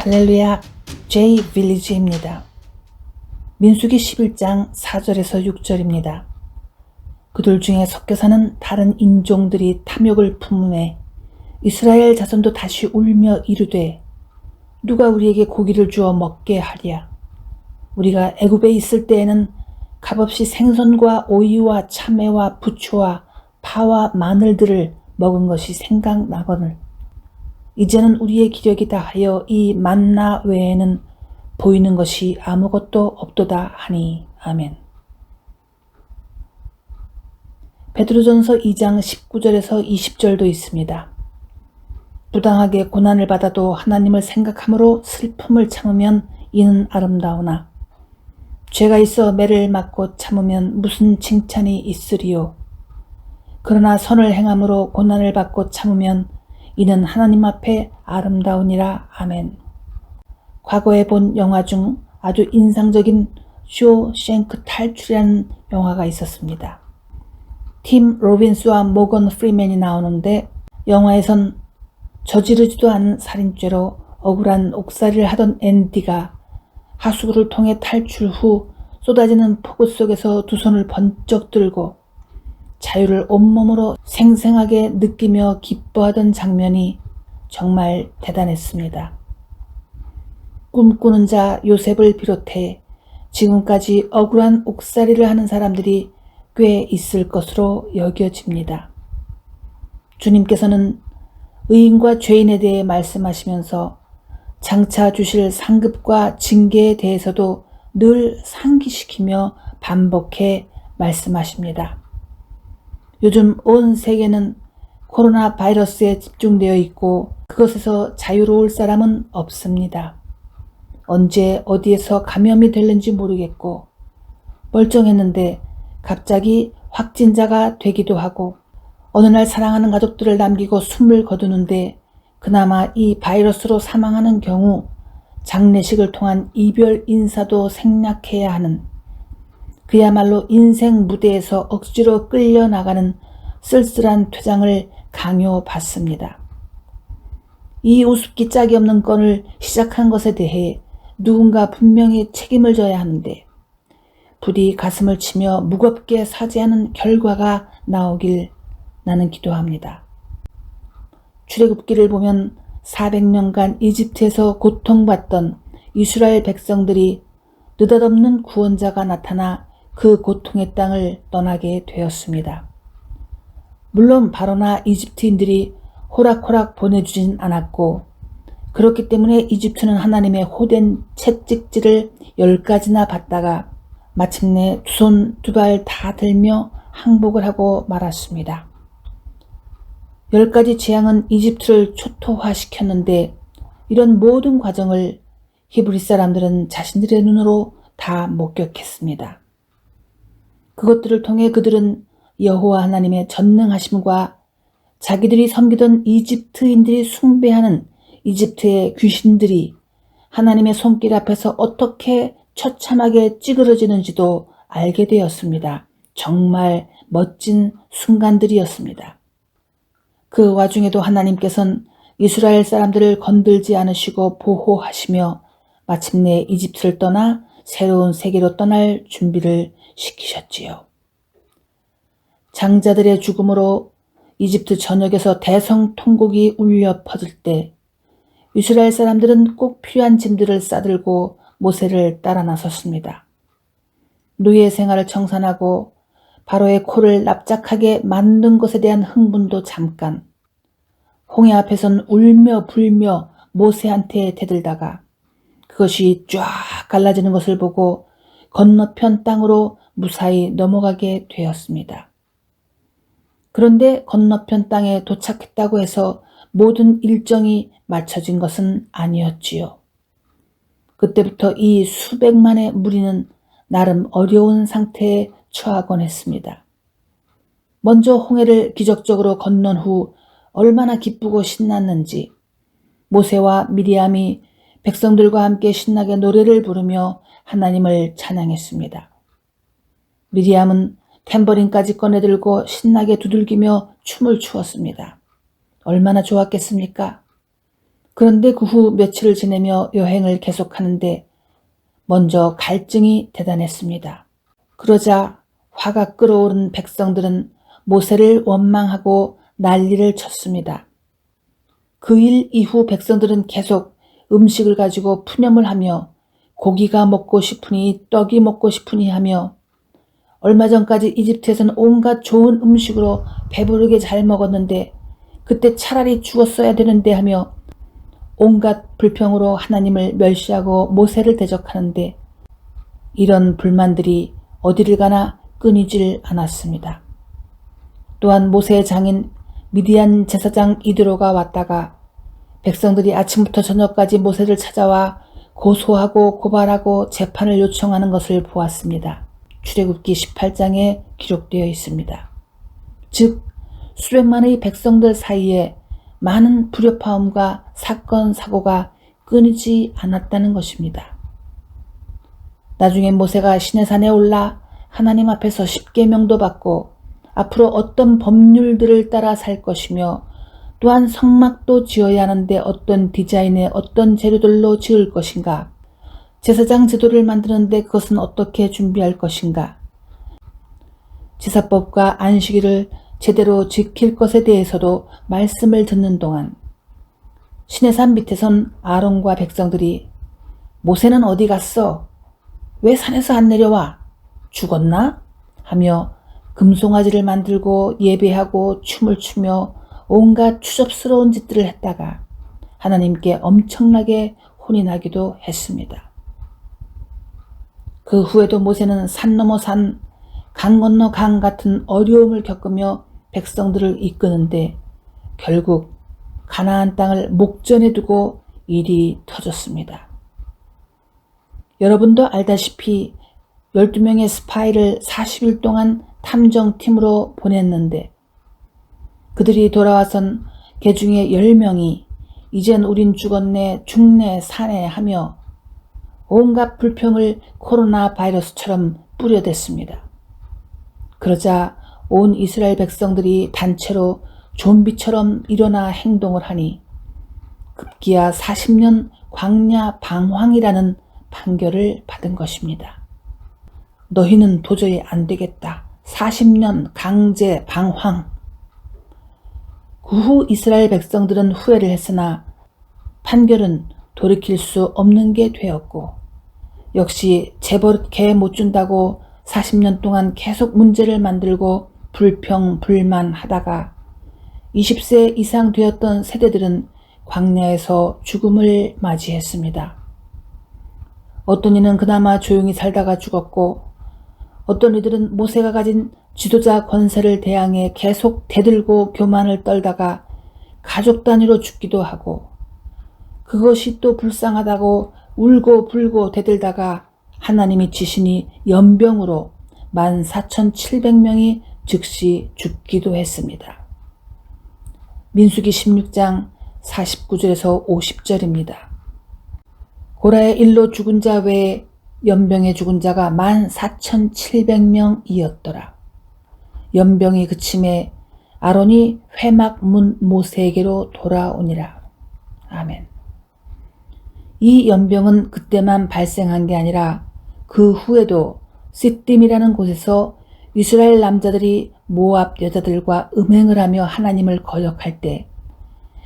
할렐루야, J 빌리지입니다. 민수기 11장 4절에서 6절입니다. 그들 중에 섞여 사는 다른 인종들이 탐욕을 품음에 이스라엘 자손도 다시 울며 이르되 누가 우리에게 고기를 주어 먹게 하랴. 우리가 애굽에 있을 때에는 값없이 생선과 오이와 참외와 부추와 파와 마늘들을 먹은 것이 생각나거늘 이제는 우리의 기력이 다하여 이 만나 외에는 보이는 것이 아무것도 없도다 하니. 아멘. 베드로전서 2장 19절에서 20절도 있습니다. 부당하게 고난을 받아도 하나님을 생각함으로 슬픔을 참으면 이는 아름다우나 죄가 있어 매를 맞고 참으면 무슨 칭찬이 있으리요. 그러나 선을 행함으로 고난을 받고 참으면 이는 하나님 앞에 아름다우니라. 아멘. 과거에 본 영화 중 아주 인상적인 쇼생크 탈출이라는 영화가 있었습니다. 팀 로빈스와 모건 프리맨이 나오는데 영화에선 저지르지도 않은 살인죄로 억울한 옥살이를 하던 앤디가 하수구를 통해 탈출 후 쏟아지는 폭우 속에서 두 손을 번쩍 들고 자유를 온몸으로 생생하게 느끼며 기뻐하던 장면이 정말 대단했습니다. 꿈꾸는 자 요셉을 비롯해 지금까지 억울한 옥살이를 하는 사람들이 꽤 있을 것으로 여겨집니다. 주님께서는 의인과 죄인에 대해 말씀하시면서 장차 주실 상급과 징계에 대해서도 늘 상기시키며 반복해 말씀하십니다. 요즘 온 세계는 코로나 바이러스에 집중되어 있고 그것에서 자유로울 사람은 없습니다. 언제 어디에서 감염이 될는지 모르겠고 멀쩡했는데 갑자기 확진자가 되기도 하고 어느 날 사랑하는 가족들을 남기고 숨을 거두는데 그나마 이 바이러스로 사망하는 경우 장례식을 통한 이별 인사도 생략해야 하는 그야말로 인생 무대에서 억지로 끌려나가는 쓸쓸한 퇴장을 강요받습니다. 이 우습기 짝이 없는 건을 시작한 것에 대해 누군가 분명히 책임을 져야 하는데 부디 가슴을 치며 무겁게 사죄하는 결과가 나오길 나는 기도합니다. 출애굽기를 보면 400년간 이집트에서 고통받던 이스라엘 백성들이 느닷없는 구원자가 나타나 그 고통의 땅을 떠나게 되었습니다. 물론 바로나 이집트인들이 호락호락 보내주진 않았고 그렇기 때문에 이집트는 하나님의 호된 채찍질을 10가지나 받다가 마침내 두 손 두 발 다 들며 항복을 하고 말았습니다. 10가지 재앙은 이집트를 초토화시켰는데 이런 모든 과정을 히브리 사람들은 자신들의 눈으로 다 목격했습니다. 그것들을 통해 그들은 여호와 하나님의 전능하심과 자기들이 섬기던 이집트인들이 숭배하는 이집트의 귀신들이 하나님의 손길 앞에서 어떻게 처참하게 찌그러지는지도 알게 되었습니다. 정말 멋진 순간들이었습니다. 그 와중에도 하나님께서는 이스라엘 사람들을 건들지 않으시고 보호하시며 마침내 이집트를 떠나 새로운 세계로 떠날 준비를 시키셨지요. 장자들의 죽음으로 이집트 전역에서 대성통곡이 울려 퍼질 때 이스라엘 사람들은 꼭 필요한 짐들을 싸들고 모세를 따라 나섰습니다. 노예 생활을 청산하고 바로의 코를 납작하게 만든 것에 대한 흥분도 잠깐, 홍해 앞에선 울며 불며 모세한테 대들다가 그것이 쫙 갈라지는 것을 보고 건너편 땅으로 무사히 넘어가게 되었습니다. 그런데 건너편 땅에 도착했다고 해서 모든 일정이 맞춰진 것은 아니었지요. 그때부터 이 수백만의 무리는 나름 어려운 상태에 처하곤 했습니다. 먼저 홍해를 기적적으로 건넌 후 얼마나 기쁘고 신났는지 모세와 미리암이 백성들과 함께 신나게 노래를 부르며 하나님을 찬양했습니다. 미리암은 탬버린까지 꺼내들고 신나게 두들기며 춤을 추었습니다. 얼마나 좋았겠습니까? 그런데 그 후 며칠을 지내며 여행을 계속하는데 먼저 갈증이 대단했습니다. 그러자 화가 끓어오른 백성들은 모세를 원망하고 난리를 쳤습니다. 그 일 이후 백성들은 계속 음식을 가지고 푸념을 하며 고기가 먹고 싶으니 떡이 먹고 싶으니 하며 얼마 전까지 이집트에서는 온갖 좋은 음식으로 배부르게 잘 먹었는데 그때 차라리 죽었어야 되는데 하며 온갖 불평으로 하나님을 멸시하고 모세를 대적하는데 이런 불만들이 어디를 가나 끊이질 않았습니다. 또한 모세의 장인 미디안 제사장 이드로가 왔다가 백성들이 아침부터 저녁까지 모세를 찾아와 고소하고 고발하고 재판을 요청하는 것을 보았습니다. 출애굽기 18장에 기록되어 있습니다. 즉 수백만의 백성들 사이에 많은 불협화음과 사건 사고가 끊이지 않았다는 것입니다. 나중에 모세가 시내산에 올라 하나님 앞에서 십계명도 받고 앞으로 어떤 법률들을 따라 살 것이며 또한 성막도 지어야 하는데 어떤 디자인의 어떤 재료들로 지을 것인가, 제사장 제도를 만드는데 그것은 어떻게 준비할 것인가, 제사법과 안식일을 제대로 지킬 것에 대해서도 말씀을 듣는 동안 시내산 밑에선 아론과 백성들이 모세는 어디 갔어? 왜 산에서 안 내려와? 죽었나? 하며 금송아지를 만들고 예배하고 춤을 추며 온갖 추접스러운 짓들을 했다가 하나님께 엄청나게 혼이 나기도 했습니다. 그 후에도 모세는 산 넘어 산, 강 건너 강 같은 어려움을 겪으며 백성들을 이끄는데 결국 가나안 땅을 목전에 두고 일이 터졌습니다. 여러분도 알다시피 12명의 스파이를 40일 동안 탐정팀으로 보냈는데 그들이 돌아와선 그 중에 10명이 이젠 우린 죽었네 죽네 사네 하며 온갖 불평을 코로나 바이러스처럼 뿌려댔습니다. 그러자 온 이스라엘 백성들이 단체로 좀비처럼 일어나 행동을 하니 급기야 40년 광야 방황이라는 판결을 받은 것입니다. 너희는 도저히 안 되겠다. 40년 강제 방황. 그 후 이스라엘 백성들은 후회를 했으나 판결은 돌이킬 수 없는 게 되었고 역시 재벌 개 못 준다고 40년 동안 계속 문제를 만들고 불평 불만하다가 20세 이상 되었던 세대들은 광야에서 죽음을 맞이했습니다. 어떤 이는 그나마 조용히 살다가 죽었고 어떤 이들은 모세가 가진 지도자 권세를 대항해 계속 대들고 교만을 떨다가 가족 단위로 죽기도 하고 그것이 또 불쌍하다고 울고 불고 대들다가 하나님이 지시니 연병으로 14,700명이 즉시 죽기도 했습니다. 민수기 16장 49절에서 50절입니다. 고라의 일로 죽은 자 외에 연병에 죽은 자가 14,700명이었더라. 연병이 그침에 아론이 회막 문 모세에게로 돌아오니라. 아멘. 이 연병은 그때만 발생한 게 아니라 그 후에도 시딤이라는 곳에서 이스라엘 남자들이 모압 여자들과 음행을 하며 하나님을 거역할 때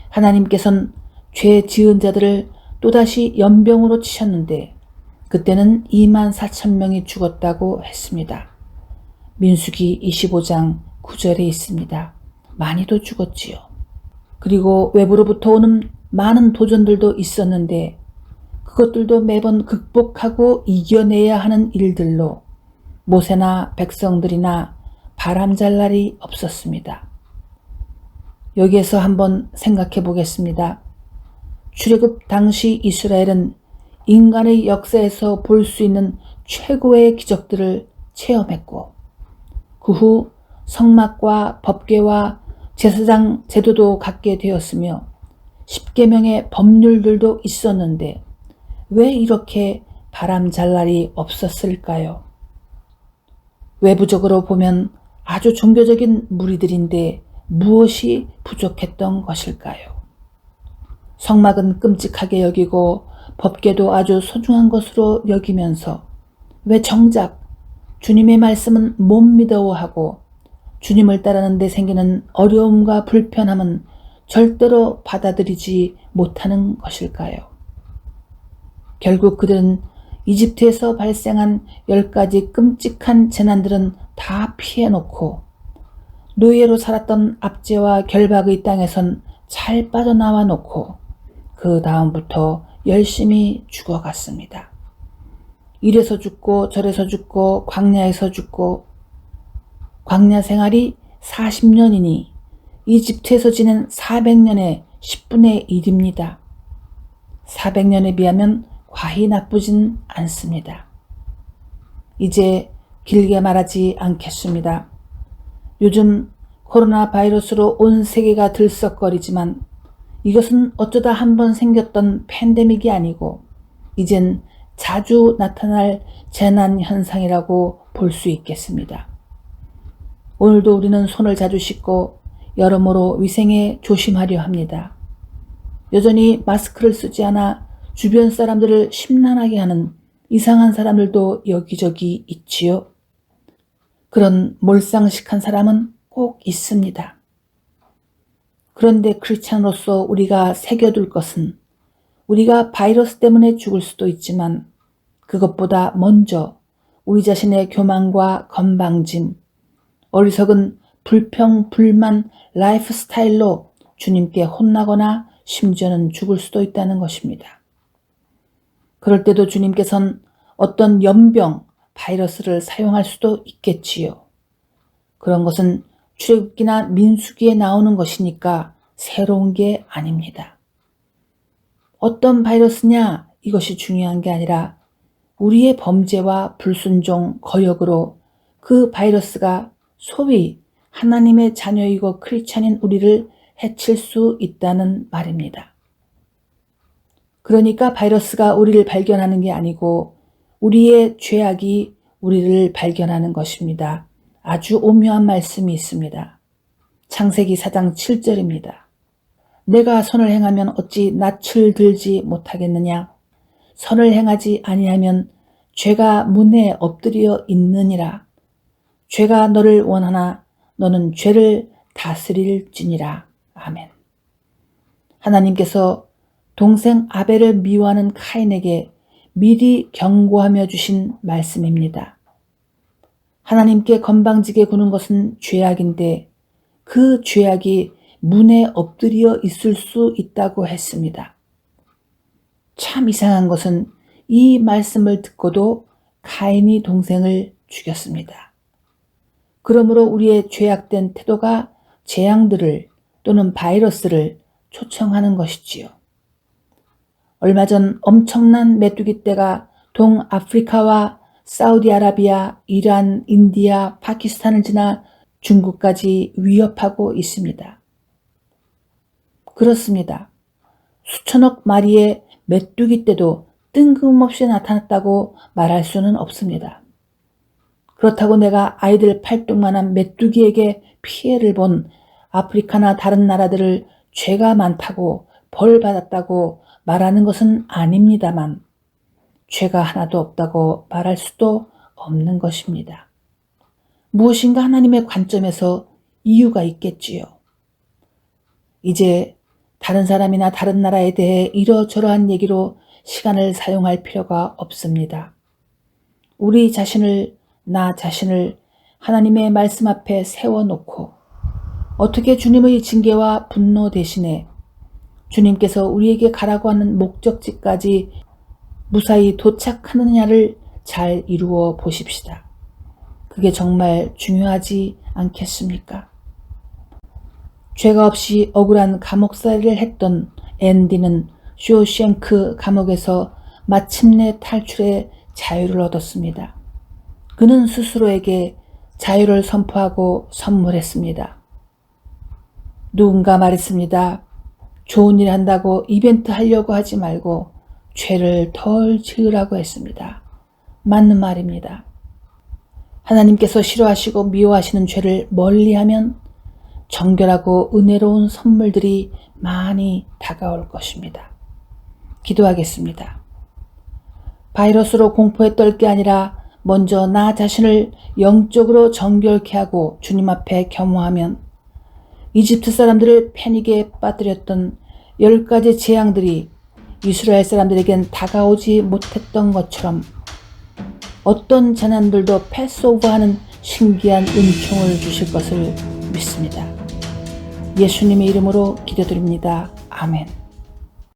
하나님께서는 죄 지은 자들을 또다시 연병으로 치셨는데 그때는 24,000명이 죽었다고 했습니다. 민수기 25장 9절에 있습니다. 많이도 죽었지요. 그리고 외부로부터 오는 많은 도전들도 있었는데 그것들도 매번 극복하고 이겨내야 하는 일들로 모세나 백성들이나 바람잘 날이 없었습니다. 여기에서 한번 생각해 보겠습니다. 출애굽 당시 이스라엘은 인간의 역사에서 볼 수 있는 최고의 기적들을 체험했고 그 후 성막과 법궤와 제사장 제도도 갖게 되었으며 십계명의 법률들도 있었는데 왜 이렇게 바람잘 날이 없었을까요? 외부적으로 보면 아주 종교적인 무리들인데 무엇이 부족했던 것일까요? 성막은 끔찍하게 여기고 법궤도 아주 소중한 것으로 여기면서 왜 정작 주님의 말씀은 못 믿어하고 주님을 따르는 데 생기는 어려움과 불편함은 절대로 받아들이지 못하는 것일까요? 결국 그들은 이집트에서 발생한 10가지 끔찍한 재난들은 다 피해놓고 노예로 살았던 압제와 결박의 땅에선 잘 빠져나와 놓고 그 다음부터 열심히 죽어갔습니다. 이래서 죽고 저래서 죽고 광야에서 죽고 광야 생활이 40년이니 이집트에서 지낸 400년의 10분의 1입니다. 400년에 비하면 과히 나쁘진 않습니다. 이제 길게 말하지 않겠습니다. 요즘 코로나 바이러스로 온 세계가 들썩거리지만 이것은 어쩌다 한번 생겼던 팬데믹이 아니고 이젠 자주 나타날 재난 현상이라고 볼 수 있겠습니다. 오늘도 우리는 손을 자주 씻고 여러모로 위생에 조심하려 합니다. 여전히 마스크를 쓰지 않아 주변 사람들을 심란하게 하는 이상한 사람들도 여기저기 있지요. 그런 몰상식한 사람은 꼭 있습니다. 그런데 크리스찬으로서 우리가 새겨둘 것은 우리가 바이러스 때문에 죽을 수도 있지만 그것보다 먼저 우리 자신의 교만과 건방짐, 어리석은 불평, 불만, 라이프 스타일로 주님께 혼나거나 심지어는 죽을 수도 있다는 것입니다. 그럴 때도 주님께서는 어떤 연병, 바이러스를 사용할 수도 있겠지요. 그런 것은 출애굽기나 민수기에 나오는 것이니까 새로운 게 아닙니다. 어떤 바이러스냐 이것이 중요한 게 아니라 우리의 범죄와 불순종, 거역으로 그 바이러스가 소위 하나님의 자녀이고 크리스찬인 우리를 해칠 수 있다는 말입니다. 그러니까 바이러스가 우리를 발견하는 게 아니고 우리의 죄악이 우리를 발견하는 것입니다. 아주 오묘한 말씀이 있습니다. 창세기 4장 7절입니다. 내가 선을 행하면 어찌 낯을 들지 못하겠느냐? 선을 행하지 아니하면 죄가 문에 엎드려 있느니라. 죄가 너를 원하나 너는 죄를 다스릴지니라. 아멘. 하나님께서 동생 아벨을 미워하는 카인에게 미리 경고하며 주신 말씀입니다. 하나님께 건방지게 구는 것은 죄악인데 그 죄악이 문에 엎드려 있을 수 있다고 했습니다. 참 이상한 것은 이 말씀을 듣고도 카인이 동생을 죽였습니다. 그러므로 우리의 죄악된 태도가 재앙들을 또는 바이러스를 초청하는 것이지요. 얼마 전 엄청난 메뚜기 떼가 동아프리카와 사우디아라비아, 이란, 인디아, 파키스탄을 지나 중국까지 위협하고 있습니다. 그렇습니다. 수천억 마리의 메뚜기 떼도 뜬금없이 나타났다고 말할 수는 없습니다. 그렇다고 내가 아이들 팔뚝만한 메뚜기에게 피해를 본 아프리카나 다른 나라들을 죄가 많다고 벌 받았다고 말하는 것은 아닙니다만 죄가 하나도 없다고 말할 수도 없는 것입니다. 무엇인가 하나님의 관점에서 이유가 있겠지요. 이제 다른 사람이나 다른 나라에 대해 이러저러한 얘기로 시간을 사용할 필요가 없습니다. 우리 자신을, 나 자신을 하나님의 말씀 앞에 세워놓고 어떻게 주님의 징계와 분노 대신에 주님께서 우리에게 가라고 하는 목적지까지 무사히 도착하느냐를 잘 이루어 보십시다. 그게 정말 중요하지 않겠습니까? 죄가 없이 억울한 감옥살이를 했던 앤디는 쇼생크 감옥에서 마침내 탈출해 자유를 얻었습니다. 그는 스스로에게 자유를 선포하고 선물했습니다. 누군가 말했습니다. 좋은 일 한다고 이벤트 하려고 하지 말고 죄를 덜 지으라고 했습니다. 맞는 말입니다. 하나님께서 싫어하시고 미워하시는 죄를 멀리하면 정결하고 은혜로운 선물들이 많이 다가올 것입니다. 기도하겠습니다. 바이러스로 공포에 떨 게 아니라 먼저 나 자신을 영적으로 정결케 하고 주님 앞에 겸허하면 이집트 사람들을 패닉에 빠뜨렸던 10가지 재앙들이 이스라엘 사람들에겐 다가오지 못했던 것처럼 어떤 재난들도 패스오버하는 신기한 은총을 주실 것을 믿습니다. 예수님의 이름으로 기도드립니다. 아멘.